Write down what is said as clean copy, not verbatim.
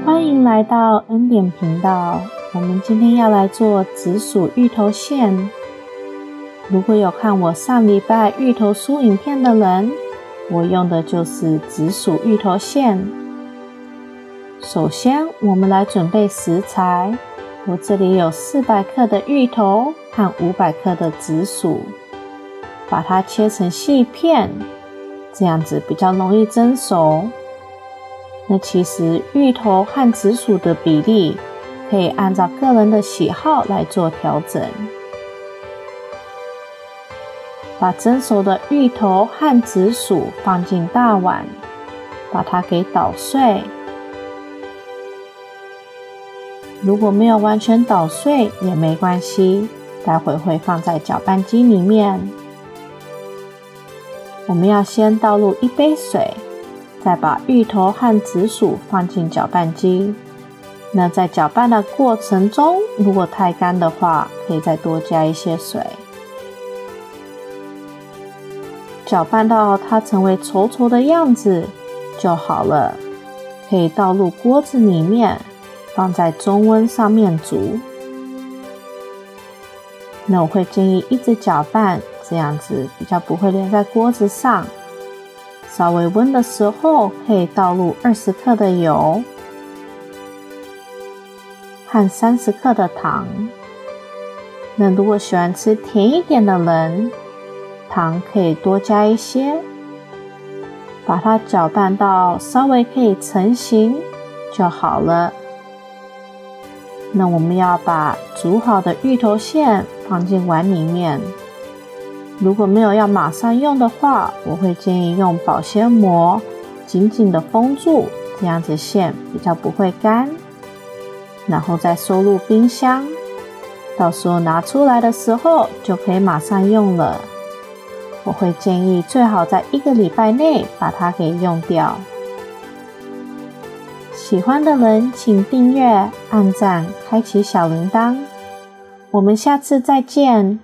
欢迎来到恩典频道，我们今天要来做紫薯芋头馅。如果有看我上礼拜芋头酥影片的人，我用的就是紫薯芋头馅。首先我们来准备食材，我这里有400克的芋头和500克的紫薯，把它切成细片，这样子比较容易蒸熟。那其实芋头和紫薯的比例可以按照个人的喜好来做调整。把蒸熟的芋头和紫薯放进大碗，把它给捣碎。如果没有完全捣碎也没关系，待会会放在搅拌机里面。我们要先倒入1杯水，再把芋头和紫薯放进搅拌机。那在搅拌的过程中，如果太干的话，可以再多加一些水。搅拌到它成为稠稠的样子就好了，可以倒入锅子里面，放在中温上面煮。那我会建议一直搅拌，这样子比较不会粘在锅子上。稍微温的时候，可以倒入20克的油和30克的糖。那如果喜欢吃甜一点的人，糖可以多加一些。把它搅拌到稍微可以成型就好了。那我们要把煮好的芋头馅放进碗里面。如果没有要马上用的话，我会建议用保鲜膜紧紧的封住，这样子馅比较不会干。然后再收入冰箱，到时候拿出来的时候就可以马上用了。我会建议最好在1个礼拜内把它给用掉。喜欢的人请订阅、按赞、开启小铃铛。我们下次再见。